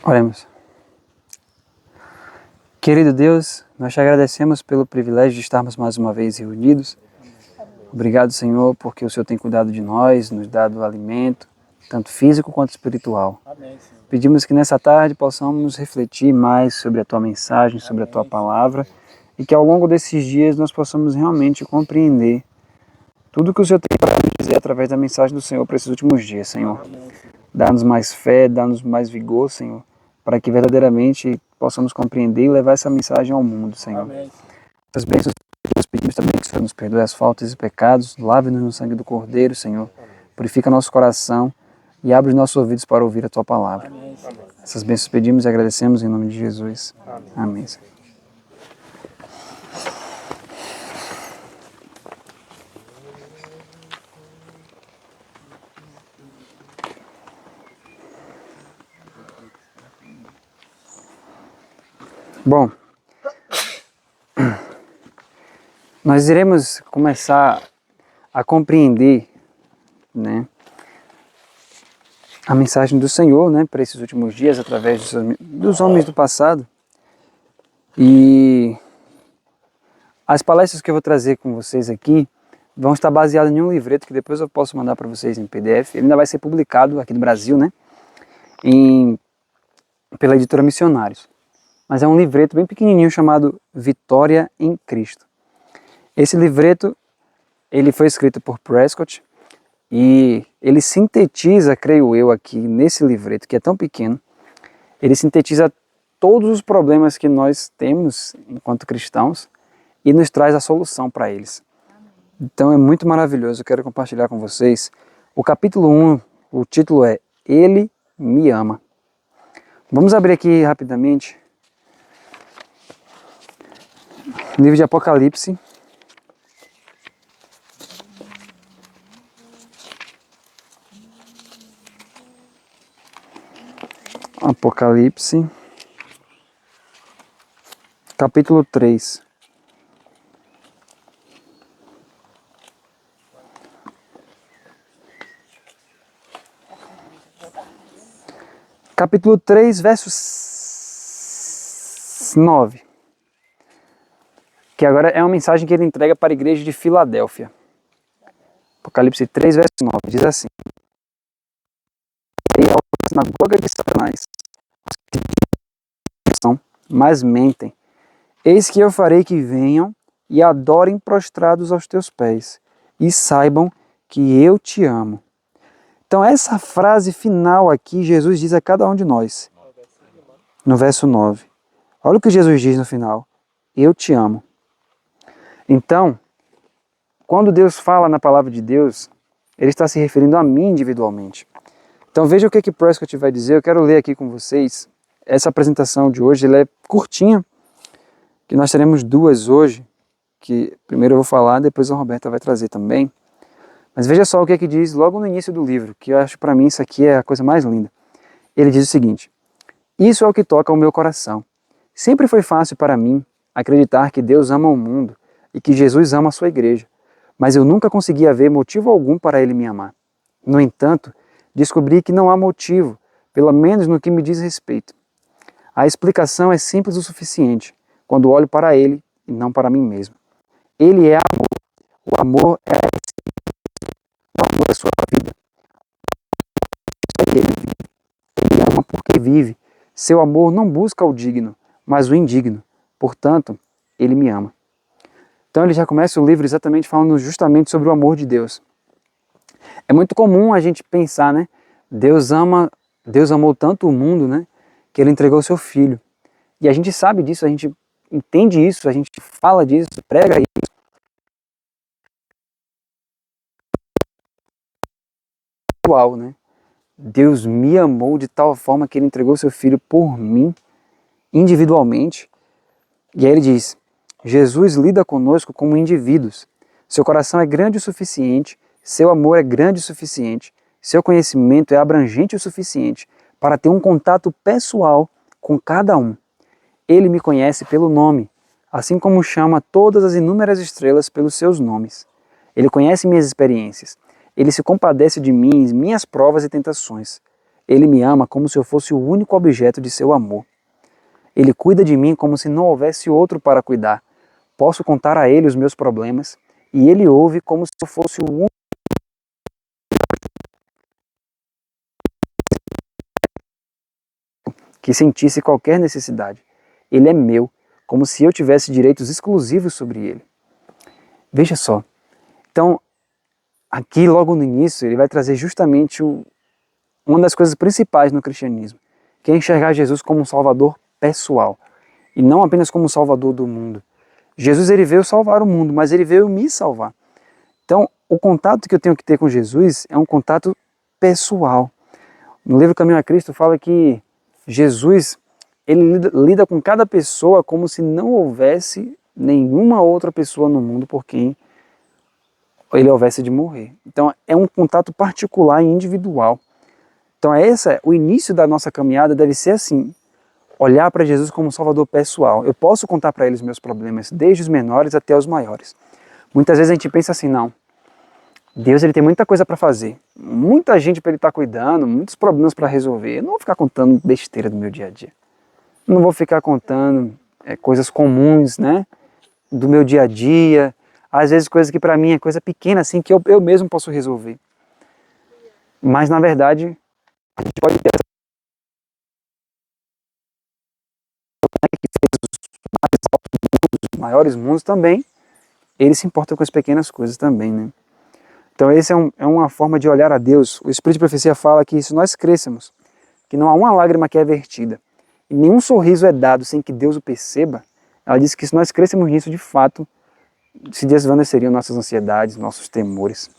Oremos. Querido Deus, nós te agradecemos pelo privilégio de estarmos mais uma vez reunidos. Obrigado, Senhor, porque o Senhor tem cuidado de nós, nos dado alimento, tanto físico quanto espiritual. Amém, Senhor. Pedimos que nessa tarde possamos refletir mais sobre a Tua mensagem, sobre a Tua palavra, e que ao longo desses dias nós possamos realmente compreender tudo que o Senhor tem para nos dizer através da mensagem do Senhor para esses últimos dias, Senhor. Dá-nos mais fé, dá-nos mais vigor, Senhor, para que verdadeiramente possamos compreender e levar essa mensagem ao mundo, Senhor. Amém. As bênçãos que nós pedimos também que o Senhor nos perdoe as faltas e pecados, lave-nos no sangue do Cordeiro, Senhor, purifica nosso coração e abre os nossos ouvidos para ouvir a Tua palavra. Amém, Senhor. Essas bênçãos pedimos e agradecemos em nome de Jesus. Amém, Senhor. Bom, nós iremos começar a compreender, né, a mensagem do Senhor, né, para esses últimos dias através dos homens do passado. E as palestras que eu vou trazer com vocês aqui vão estar baseadas em um livreto que depois eu posso mandar para vocês em PDF. Ele ainda vai ser publicado aqui no Brasil, né, pela editora Missionários. Mas é um livreto bem pequenininho chamado Vitória em Cristo. Esse livreto, ele foi escrito por Prescott e ele sintetiza, creio eu, aqui nesse livreto, que é tão pequeno, ele sintetiza todos os problemas que nós temos enquanto cristãos e nos traz a solução para eles. Então é muito maravilhoso, eu quero compartilhar com vocês. O capítulo 1, o título é Ele me ama. Vamos abrir aqui rapidamente o livro de Apocalipse. Apocalipse, capítulo 3. Capítulo 3, verso 9. Que agora é uma mensagem que ele entrega para a igreja de Filadélfia. Apocalipse 3, verso 9, diz assim: "E a sinagoga de Satanás, mas mentem. Eis que eu farei que venham e adorem prostrados aos teus pés, e saibam que eu te amo." Então essa frase final aqui, Jesus diz a cada um de nós. No verso 9. Olha o que Jesus diz no final: eu te amo. Então, quando Deus fala na palavra de Deus, Ele está se referindo a mim individualmente. Então veja o que Prescott vai dizer. Eu quero ler aqui com vocês. Essa apresentação de hoje ela é curtinha, que nós teremos duas hoje, que primeiro eu vou falar, depois a Roberta vai trazer também. Mas veja só o que diz logo no início do livro, que eu acho para mim isso aqui é a coisa mais linda. Ele diz o seguinte: "Isso é o que toca o meu coração. Sempre foi fácil para mim acreditar que Deus ama o mundo e que Jesus ama a sua igreja, mas eu nunca conseguia ver motivo algum para Ele me amar. No entanto, descobri que não há motivo, pelo menos no que me diz respeito. A explicação é simples o suficiente, quando olho para Ele e não para mim mesmo. Ele é amor. O amor é o amor da sua vida. Ele vive. Ele ama porque vive. Seu amor não busca o digno, mas o indigno. Portanto, Ele me ama." Então ele já começa o livro exatamente falando justamente sobre o amor de Deus. É muito comum a gente pensar, né? Deus amou tanto o mundo, né? Que Ele entregou o seu Filho. E a gente sabe disso, a gente entende isso, a gente fala disso, prega isso. Né? Deus me amou de tal forma que Ele entregou o seu Filho por mim, individualmente. E aí ele diz: Jesus lida conosco como indivíduos. Seu coração é grande o suficiente, seu amor é grande o suficiente, seu conhecimento é abrangente o suficiente para ter um contato pessoal com cada um. Ele me conhece pelo nome, assim como chama todas as inúmeras estrelas pelos seus nomes. Ele conhece minhas experiências. Ele se compadece de mim, minhas provas e tentações. Ele me ama como se eu fosse o único objeto de seu amor. Ele cuida de mim como se não houvesse outro para cuidar. Posso contar a ele os meus problemas e ele ouve como se eu fosse o único que sentisse qualquer necessidade. Ele é meu, como se eu tivesse direitos exclusivos sobre ele. Veja só. Então, aqui logo no início, ele vai trazer justamente uma das coisas principais no cristianismo, que é enxergar Jesus como um salvador pessoal, e não apenas como um salvador do mundo. Jesus ele veio salvar o mundo, mas ele veio me salvar. Então, o contato que eu tenho que ter com Jesus é um contato pessoal. No livro Caminho a Cristo fala que Jesus ele lida com cada pessoa como se não houvesse nenhuma outra pessoa no mundo por quem ele houvesse de morrer. Então é um contato particular e individual. Então o início da nossa caminhada deve ser assim, olhar para Jesus como um salvador pessoal. Eu posso contar para ele os meus problemas, desde os menores até os maiores. Muitas vezes a gente pensa assim, não, Deus ele tem muita coisa para fazer, muita gente para ele estar cuidando, muitos problemas para resolver. Eu não vou ficar contando besteira do meu dia a dia. Eu não vou ficar contando coisas comuns, né, do meu dia a dia, às vezes coisas que para mim é coisa pequena assim que eu mesmo posso resolver. Mas na verdade, a gente pode ter os maiores mundos também, ele se importa com as pequenas coisas também, né? Então esse é uma forma de olhar a Deus. O Espírito de Profecia fala que se nós crescemos, que não há uma lágrima que é vertida, e nenhum sorriso é dado sem que Deus o perceba, ela diz que se nós crescemos nisso, de fato, se desvaneceriam nossas ansiedades, nossos temores.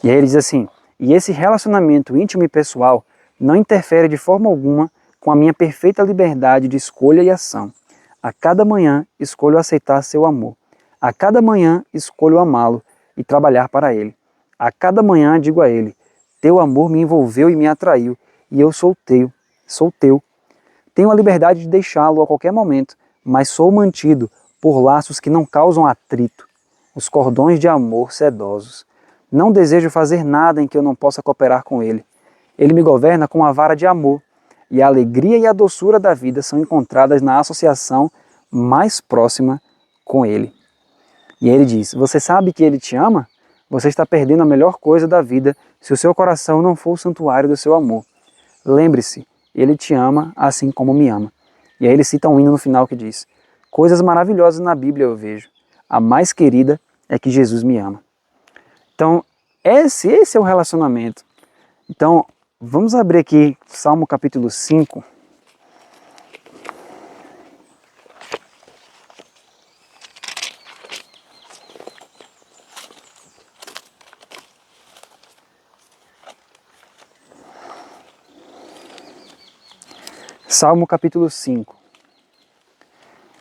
E aí ele diz assim, e esse relacionamento íntimo e pessoal não interfere de forma alguma com a minha perfeita liberdade de escolha e ação. A cada manhã escolho aceitar seu amor. A cada manhã escolho amá-lo e trabalhar para ele. A cada manhã digo a ele, teu amor me envolveu e me atraiu, e eu sou teu. Tenho a liberdade de deixá-lo a qualquer momento, mas sou mantido por laços que não causam atrito, os cordões de amor sedosos. Não desejo fazer nada em que eu não possa cooperar com ele. Ele me governa com a vara de amor, e a alegria e a doçura da vida são encontradas na associação mais próxima com ele. E ele diz, você sabe que ele te ama? Você está perdendo a melhor coisa da vida se o seu coração não for o santuário do seu amor. Lembre-se, ele te ama assim como me ama. E aí ele cita um hino no final que diz, coisas maravilhosas na Bíblia eu vejo. A mais querida é que Jesus me ama. Então, esse é o relacionamento. Então, vamos abrir aqui Salmo capítulo 5. Salmo capítulo 5.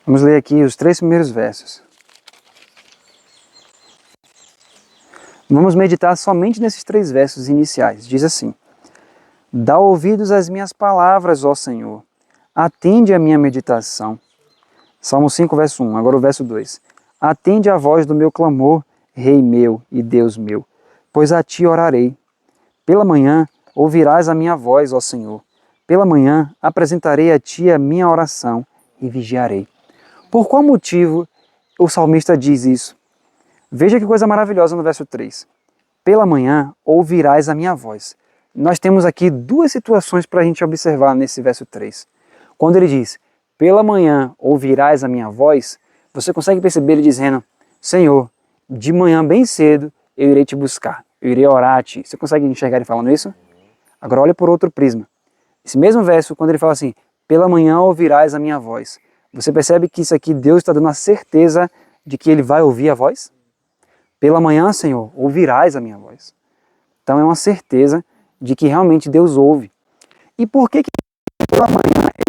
Vamos ler aqui os 3 primeiros versos. Vamos meditar somente nesses 3 versos iniciais. Diz assim, dá ouvidos às minhas palavras, ó Senhor. Atende à minha meditação. Salmo 5, verso 1. Agora o verso 2. Atende à voz do meu clamor, Rei meu e Deus meu, pois a ti orarei. Pela manhã ouvirás a minha voz, ó Senhor. Pela manhã apresentarei a ti a minha oração e vigiarei. Por qual motivo o salmista diz isso? Veja que coisa maravilhosa no verso 3. Pela manhã ouvirás a minha voz. Nós temos aqui 2 situações para a gente observar nesse verso 3. Quando ele diz, pela manhã ouvirás a minha voz, você consegue perceber ele dizendo, Senhor, de manhã bem cedo eu irei te buscar, eu irei orar a ti. Você consegue enxergar ele falando isso? Agora olha por outro prisma. Esse mesmo verso, quando ele fala assim, pela manhã ouvirás a minha voz, você percebe que isso aqui Deus está dando a certeza de que ele vai ouvir a voz? Pela manhã, Senhor, ouvirás a minha voz. Então é uma certeza de que realmente Deus ouve. E por que pela manhã ele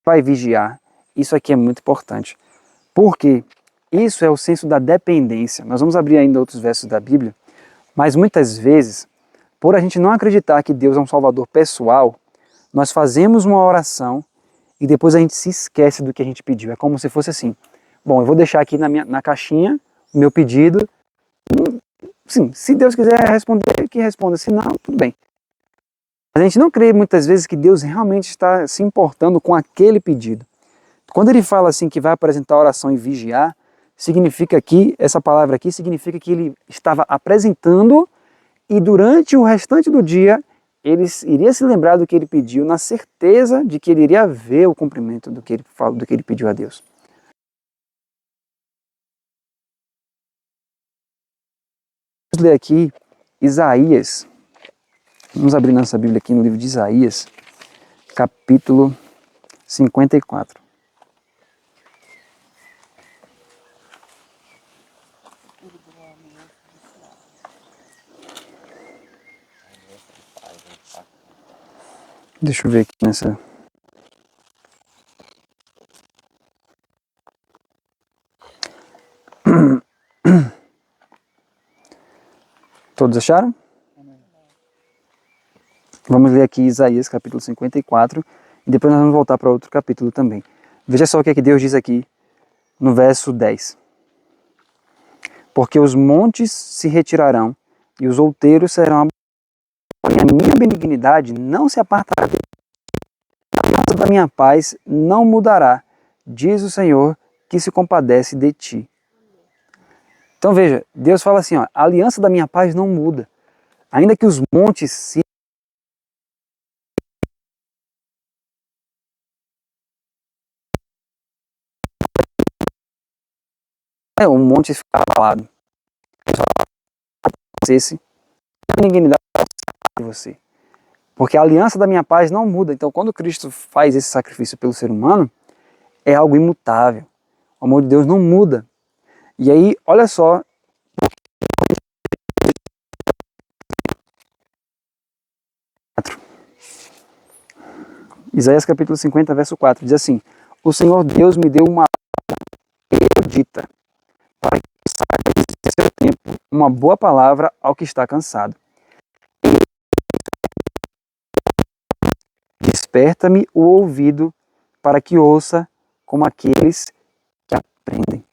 vai vigiar? Isso aqui é muito importante. Porque isso é o senso da dependência. Nós vamos abrir ainda outros versos da Bíblia, mas muitas vezes, por a gente não acreditar que Deus é um salvador pessoal, nós fazemos uma oração e depois a gente se esquece do que a gente pediu. É como se fosse assim, bom, eu vou deixar aqui na caixinha o meu pedido, sim, se Deus quiser responder, que responda. Se não, tudo bem. Mas a gente não crê muitas vezes que Deus realmente está se importando com aquele pedido. Quando ele fala assim que vai apresentar a oração e vigiar, significa que, essa palavra aqui significa que ele estava apresentando e durante o restante do dia ele iria se lembrar do que ele pediu, na certeza de que ele iria ver o cumprimento do que ele pediu a Deus. Vamos ler aqui Isaías. Vamos abrir nossa Bíblia aqui no livro de Isaías, capítulo 54. Deixa eu ver aqui nessa... Todos acharam? Vamos ler aqui Isaías capítulo 54 e depois nós vamos voltar para outro capítulo também. Veja só o que é que Deus diz aqui no verso 10. Porque os montes se retirarão e os outeiros serão abatidos, porém a minha benignidade não se apartará de ti, a aliança da minha paz não mudará, diz o Senhor que se compadece de ti. Então veja, Deus fala assim, ó, a aliança da minha paz não muda. Ainda que os montes se... o monte ficar abalado. A benignidade de você. Porque a aliança da minha paz não muda. Então quando Cristo faz esse sacrifício pelo ser humano, é algo imutável. O amor de Deus não muda. E aí, olha só, Isaías capítulo 50, verso 4, diz assim: o Senhor Deus me deu uma erudita, para que saiba dizer seu tempo, uma boa palavra ao que está cansado. Desperta-me o ouvido, para que ouça como aqueles que aprendem.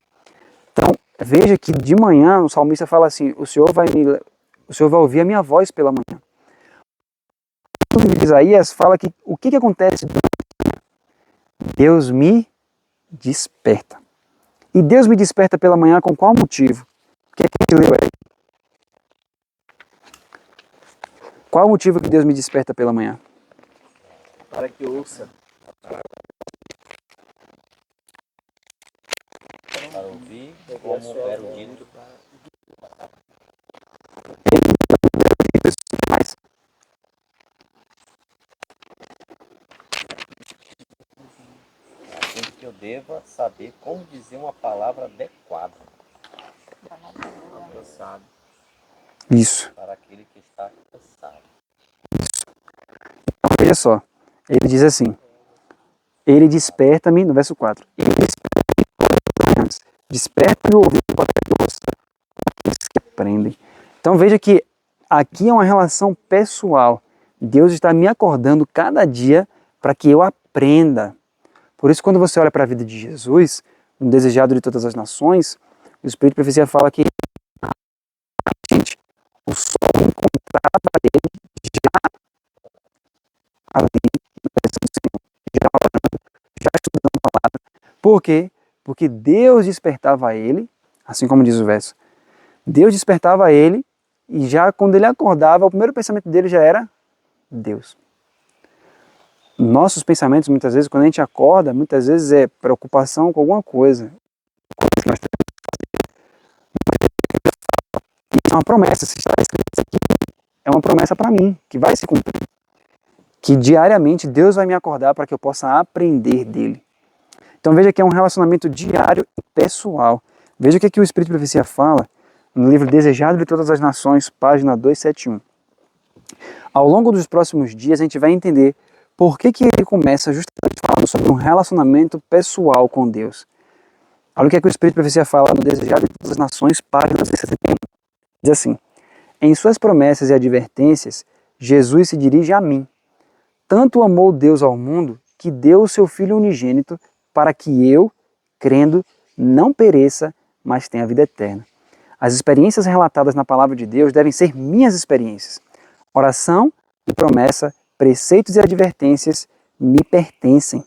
Então, veja que de manhã o salmista fala assim, o Senhor vai ouvir a minha voz pela manhã. O livro de Isaías fala que o que acontece durante o dia? Deus me desperta. E Deus me desperta pela manhã com qual motivo? O que é que a gente leu aí? Qual o motivo que Deus me desperta pela manhã? Para que ouça. Para ouvir como era o dito. Assim que eu deva saber como dizer uma palavra adequada. Cansado. Isso. Para aquele que está cansado. Então, veja só, ele diz assim, ele desperta-me, no verso 4, ele desperta-me desperta-me o ouvido para que ouça aqueles que aprendem. Então veja que aqui é uma relação pessoal. Deus está me acordando cada dia para que eu aprenda. Por isso, quando você olha para a vida de Jesus, um desejado de todas as nações, o Espírito de Profecia fala que, gente, o sol encontrava ele já ali, já estudando a palavra. Por quê? Porque Deus despertava ele, assim como diz o verso, Deus despertava ele e já quando ele acordava, o primeiro pensamento dele já era Deus. Nossos pensamentos, muitas vezes, quando a gente acorda, muitas vezes é preocupação com alguma coisa. Isso é uma promessa, se está escrito isso aqui, é uma promessa para mim, que vai se cumprir. Que diariamente Deus vai me acordar para que eu possa aprender dele. Então veja que é um relacionamento diário e pessoal. Veja o que o Espírito de Profecia fala no livro Desejado de Todas as Nações, página 271. Ao longo dos próximos dias a gente vai entender por que ele começa justamente falando sobre um relacionamento pessoal com Deus. Olha o que o Espírito de Profecia fala no Desejado de Todas as Nações, página 271. Diz assim, em suas promessas e advertências, Jesus se dirige a mim. Tanto amou Deus ao mundo que deu o seu Filho unigênito para que eu, crendo, não pereça, mas tenha vida eterna. As experiências relatadas na palavra de Deus devem ser minhas experiências. Oração e promessa, preceitos e advertências me pertencem.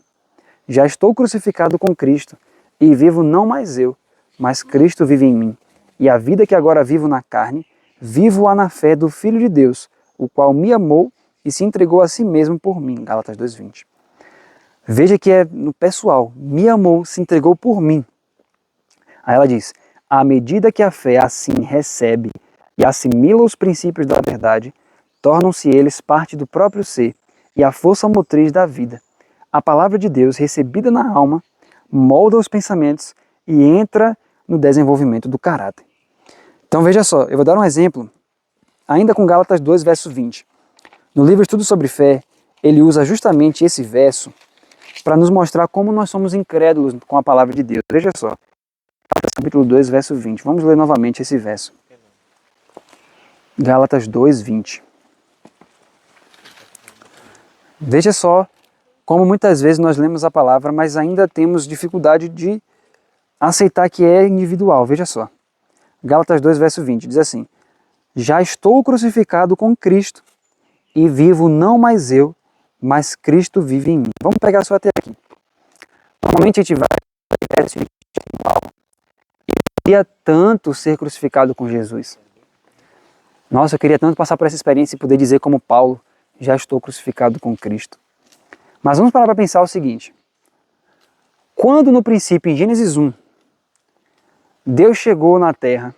Já estou crucificado com Cristo e vivo não mais eu, mas Cristo vive em mim. E a vida que agora vivo na carne, vivo-a na fé do Filho de Deus, o qual me amou e se entregou a si mesmo por mim. Gálatas 2:20. Veja que é no pessoal, me amou, se entregou por mim. Aí ela diz, à medida que a fé assim recebe e assimila os princípios da verdade, tornam-se eles parte do próprio ser e a força motriz da vida. A palavra de Deus, recebida na alma, molda os pensamentos e entra no desenvolvimento do caráter. Então veja só, eu vou dar um exemplo, ainda com Gálatas 2, verso 20. No livro Estudo sobre Fé, ele usa justamente esse verso para nos mostrar como nós somos incrédulos com a palavra de Deus. Veja só, Gálatas capítulo 2, verso 20. Vamos ler novamente esse verso. Gálatas 2, 20. Veja só como muitas vezes nós lemos a palavra, mas ainda temos dificuldade de aceitar que é individual. Veja só. Gálatas 2, verso 20, diz assim, já estou crucificado com Cristo e vivo não mais eu, mas Cristo vive em mim. Vamos pegar só até aqui. Normalmente a gente vai eu queria tanto ser crucificado com Jesus. Nossa, eu queria tanto passar por essa experiência e poder dizer como Paulo, já estou crucificado com Cristo. Mas vamos parar para pensar o seguinte. Quando no princípio, em Gênesis 1, Deus chegou na terra,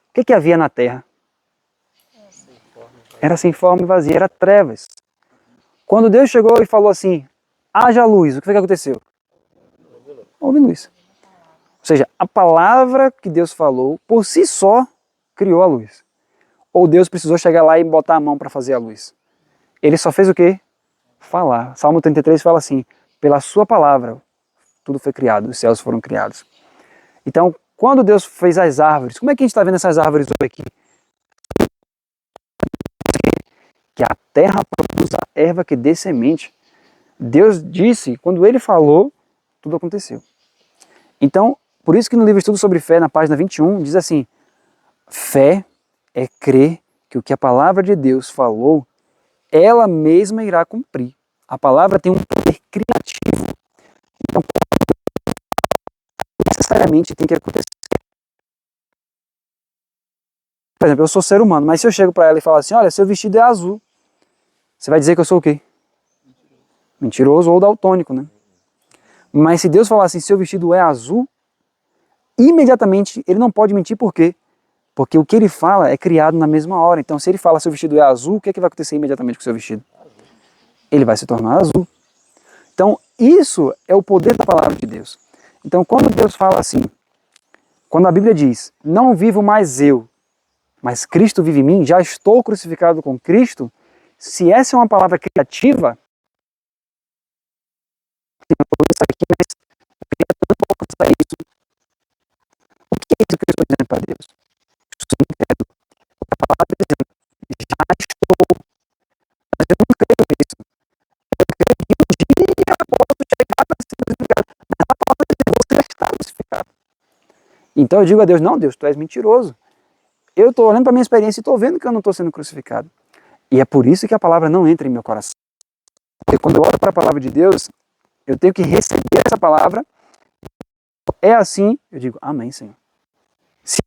o que havia na terra? Era sem forma e vazia, era trevas. Quando Deus chegou e falou assim, haja luz, o que foi que aconteceu? Houve luz. Ou seja, a palavra que Deus falou, por si só, criou a luz. Ou Deus precisou chegar lá e botar a mão para fazer a luz? Ele só fez o quê? Falar. Salmo 33 fala assim, pela sua palavra, tudo foi criado, os céus foram criados. Então, quando Deus fez as árvores, como é que a gente está vendo essas árvores hoje aqui? Que a terra produz a erva que dê semente. Deus disse, quando Ele falou, tudo aconteceu. Então, por isso que no livro Estudo sobre Fé, na página 21, diz assim, fé é crer que o que a palavra de Deus falou, ela mesma irá cumprir. A palavra tem um poder criativo. Então, necessariamente tem que acontecer. Por exemplo, eu sou ser humano, mas se eu chego para ela e falar assim, olha, seu vestido é azul, você vai dizer que eu sou o quê? Mentiroso ou daltônico, né? Mas se Deus falar assim, seu vestido é azul, imediatamente ele não pode mentir, por quê? Porque o que ele fala é criado na mesma hora. Então, se ele fala seu vestido é azul, o que é que vai acontecer imediatamente com o seu vestido? Ele vai se tornar azul. Então, isso é o poder da palavra de Deus. Então, quando Deus fala assim, quando a Bíblia diz, não vivo mais eu, mas Cristo vive em mim, já estou crucificado com Cristo, se essa é uma palavra criativa, o que é isso que eu estou dizendo para Deus? Estou incrédulo. A palavra está dizendo, já estou, mas eu não creio nisso. Eu creio que um dia eu posso chegar a ser crucificado, mas a palavra de Deus já está crucificado. Então eu digo a Deus, não Deus, tu és mentiroso. Eu estou olhando para a minha experiência e estou vendo que eu não estou sendo crucificado. E é por isso que a palavra não entra em meu coração. Porque quando eu olho para a palavra de Deus, eu tenho que receber essa palavra. É assim, eu digo, amém, Senhor. Se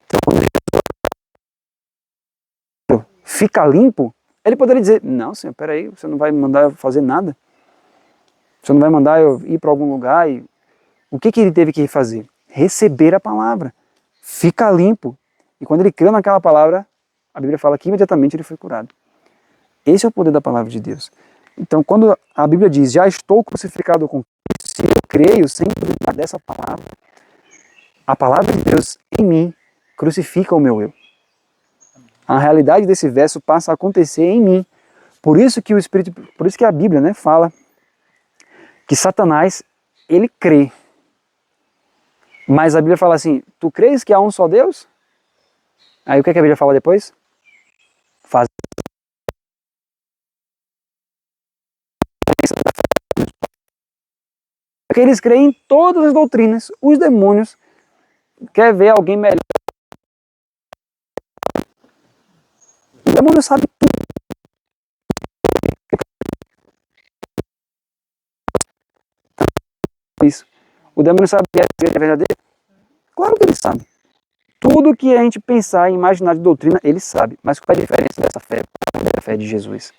então, quando Jesus fica limpo, ele poderia dizer, não, Senhor, peraí, você não vai me mandar eu fazer nada. Você não vai mandar eu ir para algum lugar. E... O que ele teve que fazer? Receber a palavra. Fica limpo. E quando ele creu naquela palavra, a Bíblia fala que imediatamente ele foi curado. Esse é o poder da palavra de Deus. Então, quando a Bíblia diz, já estou crucificado com Cristo, se eu creio sem duvidar dessa palavra, a palavra de Deus em mim crucifica o meu eu. A realidade desse verso passa a acontecer em mim. Por isso que o Espírito, por isso que a Bíblia, né, fala que Satanás, ele crê. Mas a Bíblia fala assim, tu crês que há um só Deus? Aí o que a Bíblia fala depois? Faz. Porque eles creem em todas as doutrinas, os demônios quer ver alguém melhor. O demônio sabe isso. O demônio sabe que é verdadeiro? Claro que ele sabe. Tudo que a gente pensar e imaginar de doutrina, ele sabe. Mas qual é a diferença dessa fé, da fé de Jesus?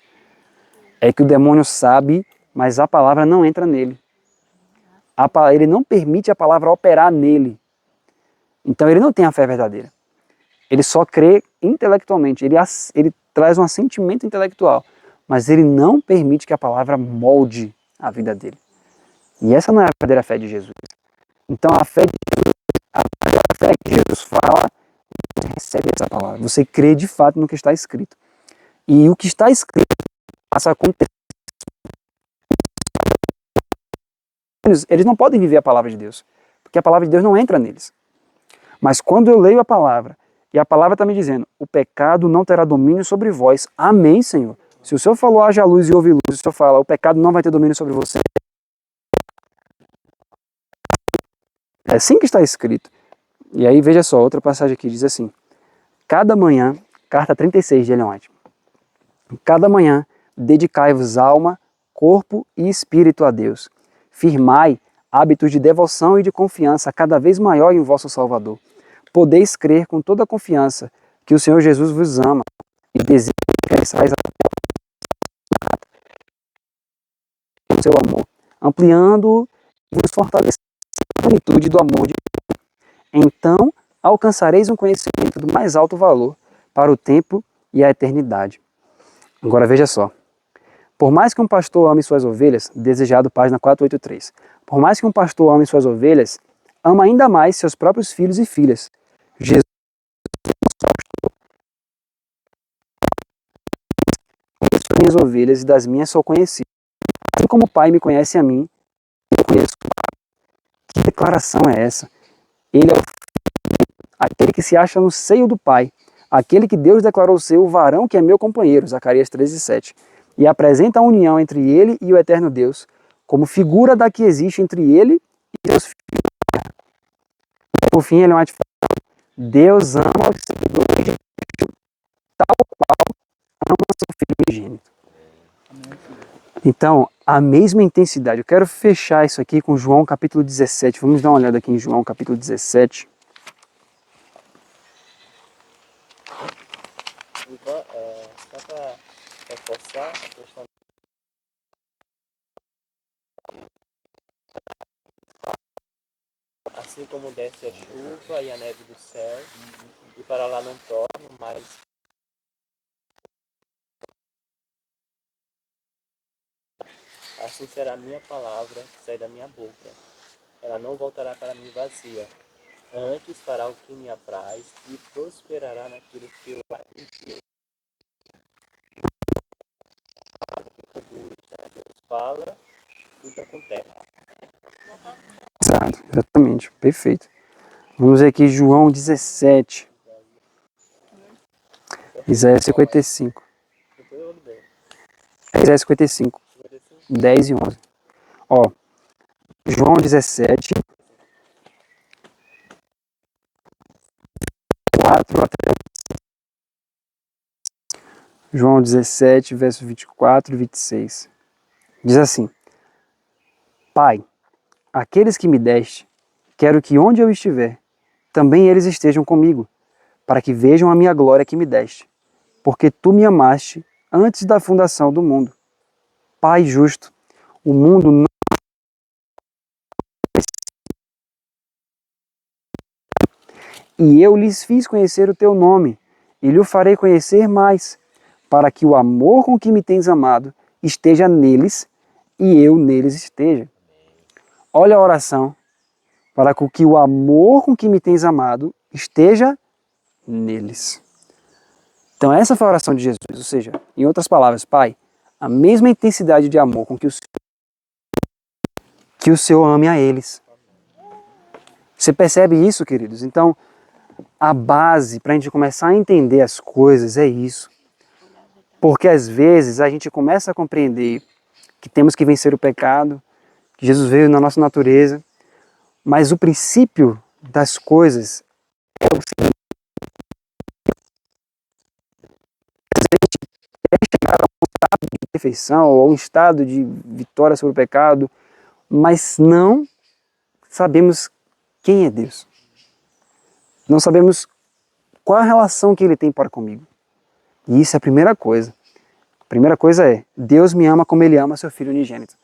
É que o demônio sabe, mas a palavra não entra nele. Ele não permite a palavra operar nele. Então ele não tem a fé verdadeira. Ele só crê intelectualmente. Ele traz um assentimento intelectual. Mas ele não permite que a palavra molde a vida dele. E essa não é a verdadeira fé de Jesus. Então a fé que Jesus fala, você recebe essa palavra. Você crê de fato no que está escrito. E o que está escrito passa a acontecer. Eles não podem viver a palavra de Deus, porque a palavra de Deus não entra neles. Mas quando eu leio a palavra, e a palavra está me dizendo, o pecado não terá domínio sobre vós. Amém, Senhor. Se o Senhor falou, haja luz e houve luz, se o Senhor fala, o pecado não vai ter domínio sobre você. É assim que está escrito. E aí, veja só, outra passagem aqui diz assim, cada manhã, carta 36 de Ellen White, cada manhã dedicai-vos alma, corpo e espírito a Deus. Firmai hábitos de devoção e de confiança cada vez maior em vosso Salvador. Podeis crer com toda a confiança que o Senhor Jesus vos ama e deseja que cresçais o seu amor, ampliando e vos fortalecendo a plenitude do amor de Deus. Então alcançareis um conhecimento do mais alto valor para o tempo e a eternidade. Agora veja só. Por mais que um pastor ame suas ovelhas, desejado página 483, por mais que um pastor ame suas ovelhas, ama ainda mais seus próprios filhos e filhas. Jesus conhece as minhas ovelhas e das minhas sou conhecido. Assim como o Pai me conhece a mim, eu conheço o Pai. Que declaração é essa? Ele é o filho, aquele que se acha no seio do Pai, aquele que Deus declarou ser o varão que é meu companheiro, Zacarias 13:7, e apresenta a união entre ele e o eterno Deus, como figura da que existe entre ele e Deus filho. Por fim, ele vai te falar, Deus ama os seguidores de Cristo, tal qual ama seu filho unigênito. Então, a mesma intensidade. Eu quero fechar isso aqui com João capítulo 17. Vamos dar uma olhada aqui em João capítulo 17. Só para reforçar a questão. Assim como desce a chuva e a neve do céu, e para lá não torna, mas assim será a minha palavra que sai da minha boca. Ela não voltará para mim vazia. Antes fará o que me apraz e prosperará naquilo que eu enviei. Deus fala, tudo acontece. Exato, exatamente, perfeito. Vamos ver aqui João 17. Isaías 55. Isaías 55, 10 e 11. Ó, João 17, 4 a 3. João 17, verso 24 e 26. Diz assim, Pai, aqueles que me deste, quero que onde eu estiver, também eles estejam comigo, para que vejam a minha glória que me deste, porque tu me amaste antes da fundação do mundo. Pai justo, o mundo não e eu lhes fiz conhecer o teu nome, e lhe o farei conhecer mais, para que o amor com que me tens amado esteja neles, e eu neles esteja. Olha a oração, para que o amor com que me tens amado esteja neles. Então essa foi a oração de Jesus, ou seja, em outras palavras, Pai, a mesma intensidade de amor com que o Senhor ame a eles. Você percebe isso, queridos? Então, a base para a gente começar a entender as coisas é isso. Porque às vezes a gente começa a compreender que temos que vencer o pecado, que Jesus veio na nossa natureza, mas o princípio das coisas é o seguinte: chegar a um estado de perfeição ou a um estado de vitória sobre o pecado, mas não sabemos quem é Deus. Não sabemos qual a relação que Ele tem para comigo. E isso é a primeira coisa. A primeira coisa é, Deus me ama como Ele ama seu Filho unigênito.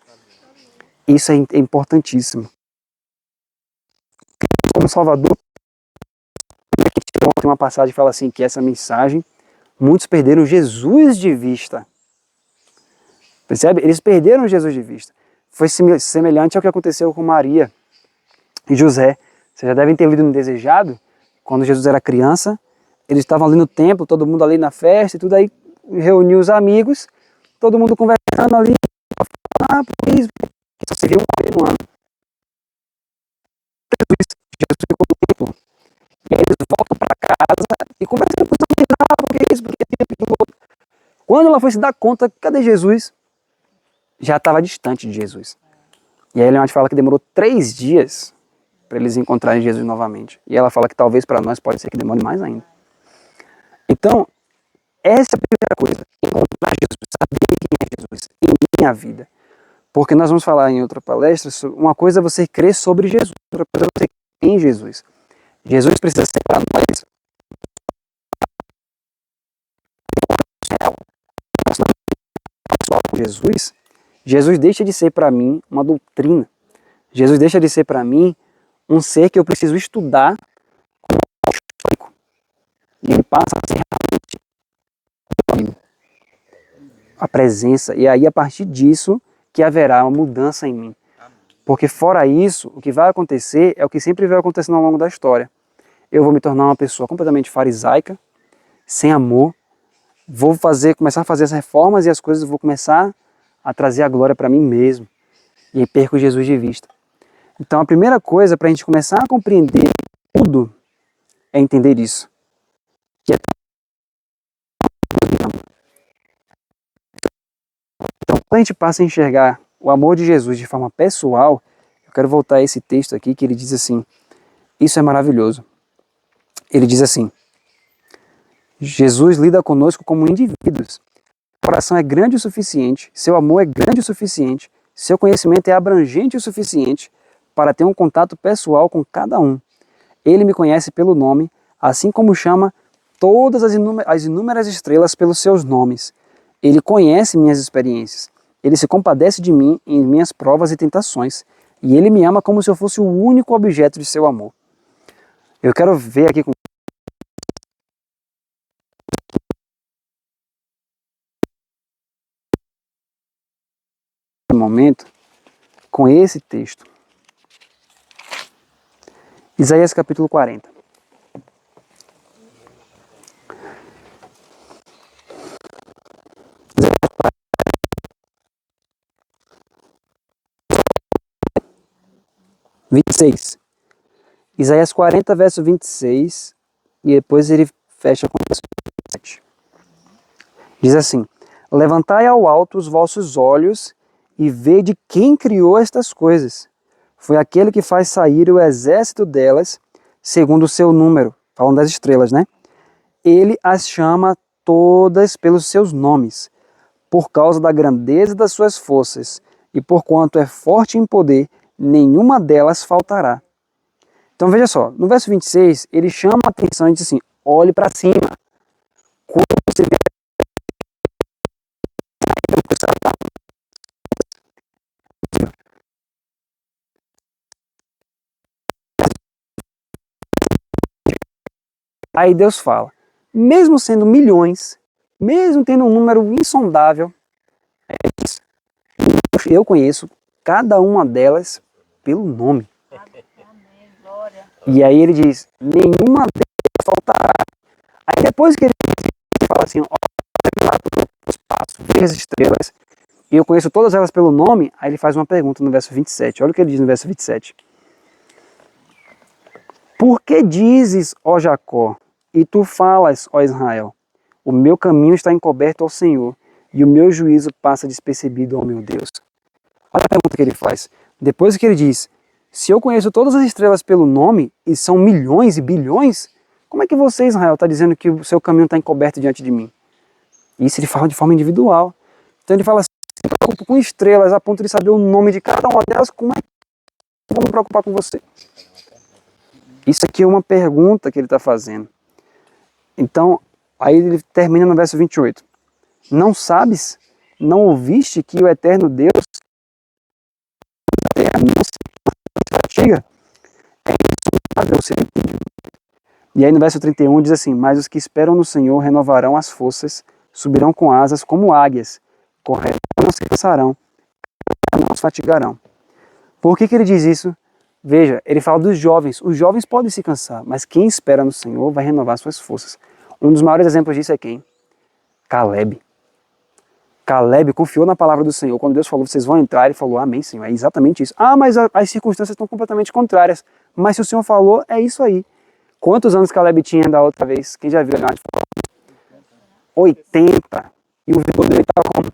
Isso é importantíssimo. Como Salvador, tem uma passagem que fala assim, que essa mensagem, muitos perderam Jesus de vista. Percebe? Eles perderam Jesus de vista. Foi semelhante ao que aconteceu com Maria e José. Vocês já devem ter lido no Desejado, quando Jesus era criança, eles estavam ali no templo, todo mundo ali na festa e tudo, aí reuniu os amigos, todo mundo conversando ali, por isso, só se viu uma vez no ano. Jesus ficou no templo, e aí eles voltam para casa e conversam com os amigos, porque isso, porque aquilo, outro. Quando ela foi se dar conta, cadê Jesus? Já estava distante de Jesus. E aí Ellen White fala que demorou 3 dias para eles encontrarem Jesus novamente. E ela fala que talvez para nós pode ser que demore mais ainda. Então, essa é a primeira coisa. Encontrar Jesus, saber quem é Jesus em minha vida. Porque nós vamos falar em outra palestra, uma coisa é você crer sobre Jesus, outra coisa é você crer em Jesus. Jesus precisa ser para nós com Jesus. Jesus deixa de ser para mim uma doutrina. Jesus deixa de ser para mim um ser que eu preciso estudar como histórico. E ele passa a ser realmente a presença. E aí, a partir disso, que haverá uma mudança em mim. Porque fora isso, o que vai acontecer é o que sempre vai acontecendo ao longo da história. Eu vou me tornar uma pessoa completamente farisaica, sem amor, vou começar a fazer as reformas e as coisas vou começar a trazer a glória para mim mesmo. E aí perco Jesus de vista. Então a primeira coisa para a gente começar a compreender tudo é entender isso. Que é... Então quando a gente passa a enxergar o amor de Jesus de forma pessoal, eu quero voltar a esse texto aqui que ele diz assim, isso é maravilhoso. Ele diz assim, Jesus lida conosco como indivíduos. O coração é grande o suficiente, seu amor é grande o suficiente, seu conhecimento é abrangente o suficiente para ter um contato pessoal com cada um. Ele me conhece pelo nome, assim como chama todas as inúmeras estrelas pelos seus nomes. Ele conhece minhas experiências. Ele se compadece de mim em minhas provas e tentações. E ele me ama como se eu fosse o único objeto de seu amor. Eu quero ver aqui com momento com esse texto. Isaías capítulo 40. Isaías 40, verso 26, e depois ele fecha com o verso 27. Diz assim, levantai ao alto os vossos olhos e vede quem criou estas coisas. Foi aquele que faz sair o exército delas, segundo o seu número, falando das estrelas, né? Ele as chama todas pelos seus nomes, por causa da grandeza das suas forças, e porquanto é forte em poder, nenhuma delas faltará. Então veja só, no verso 26, ele chama a atenção e diz assim, olhe para cima. Quando você vê aí Deus fala, mesmo sendo milhões, mesmo tendo um número insondável, eu conheço cada uma delas pelo nome. E aí ele diz, nenhuma delas faltará. Aí depois que ele fala assim, olha lá para o espaço, veja as estrelas, e eu conheço todas elas pelo nome, aí ele faz uma pergunta no verso 27. Olha o que ele diz no verso 27. Por que dizes, ó Jacó, e tu falas, ó Israel, o meu caminho está encoberto ao Senhor, e o meu juízo passa despercebido ao meu Deus. Olha a pergunta que ele faz. Depois que ele diz, Se eu conheço todas as estrelas pelo nome, e são milhões e bilhões, como é que você, Israel, está dizendo que o seu caminho está encoberto diante de mim? Isso ele fala de forma individual. Então ele fala assim, se eu me preocupo com estrelas a ponto de saber o nome de cada uma delas, como é que eu vou me preocupar com você? Isso aqui é uma pergunta que ele está fazendo. Então, aí ele termina no verso 28. Não sabes, não ouviste que o eterno Deus não se fatiga? É insondável ser entendido. E aí no verso 31 diz assim, mas os que esperam no Senhor renovarão as forças, subirão com asas como águias, correrão e não se cansarão, não se fatigarão. Por que ele diz isso? Veja, ele fala dos jovens. Os jovens podem se cansar, mas quem espera no Senhor vai renovar suas forças. Um dos maiores exemplos disso é quem? Caleb. Caleb confiou na palavra do Senhor. Quando Deus falou, vocês vão entrar, ele falou, amém, Senhor, é exatamente isso. Ah, mas as circunstâncias estão completamente contrárias. Mas se o Senhor falou, é isso aí. Quantos anos Caleb tinha da outra vez? Quem já viu? 80. E o vigor dele estava como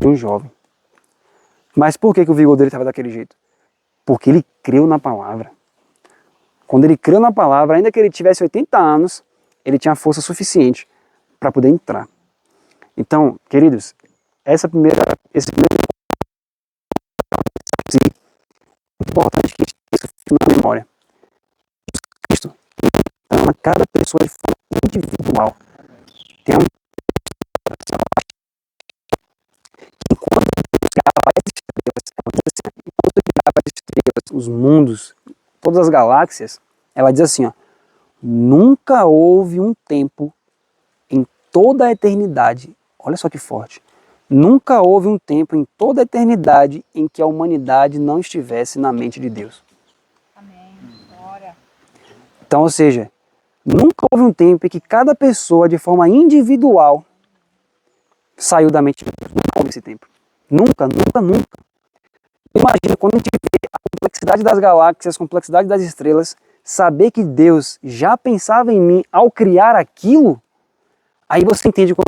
de um jovem. Mas por que o vigor dele estava daquele jeito? Porque ele creu na palavra. Quando ele creu na palavra, ainda que ele tivesse 80 anos, ele tinha força suficiente para poder entrar. Então, queridos, esse primeiro é importante que isso fique na memória. Cristo ama cada pessoa de forma individual. Tem um enquanto Deus criava as estrelas, os mundos, todas as galáxias, ela diz assim, ó, nunca houve um tempo em toda a eternidade, olha só que forte, nunca houve um tempo em toda a eternidade em que a humanidade não estivesse na mente de Deus. Amém. Glória. Então, ou seja, nunca houve um tempo em que cada pessoa, de forma individual, saiu da mente de Deus. Nunca houve esse tempo. Nunca, nunca, nunca. Imagina quando a gente vê a complexidade das galáxias, a complexidade das estrelas, saber que Deus já pensava em mim ao criar aquilo, aí você entende como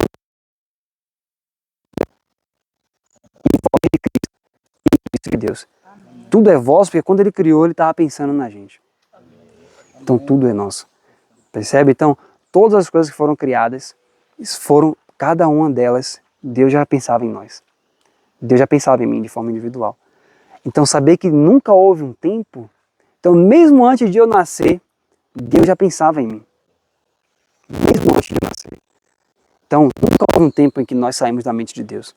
de Deus. Amém. Tudo é vosso, porque quando ele criou, ele estava pensando na gente. Então tudo é nosso. Percebe? Então, todas as coisas que foram criadas, cada uma delas, Deus já pensava em nós. Deus já pensava em mim de forma individual. Então, saber que nunca houve um tempo, então mesmo antes de eu nascer, Deus já pensava em mim. Mesmo antes de eu nascer. Então, nunca houve um tempo em que nós saímos da mente de Deus.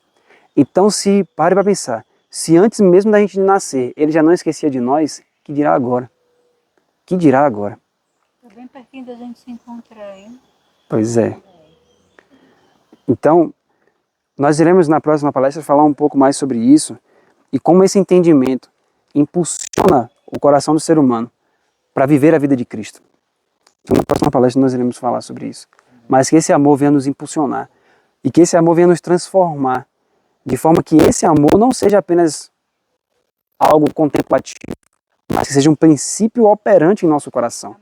Então, pare para pensar, se antes mesmo da gente nascer, Ele já não esquecia de nós, que dirá agora? Que dirá agora? Está bem pertinho da gente se encontrar, hein? Pois é. Então, nós iremos na próxima palestra falar um pouco mais sobre isso e como esse entendimento impulsiona o coração do ser humano para viver a vida de Cristo. Então, na próxima palestra nós iremos falar sobre isso. Mas que esse amor venha nos impulsionar e que esse amor venha nos transformar de forma que esse amor não seja apenas algo contemplativo, mas que seja um princípio operante em nosso coração.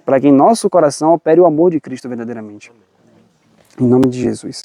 Para que em nosso coração opere o amor de Cristo verdadeiramente. Em nome de Jesus.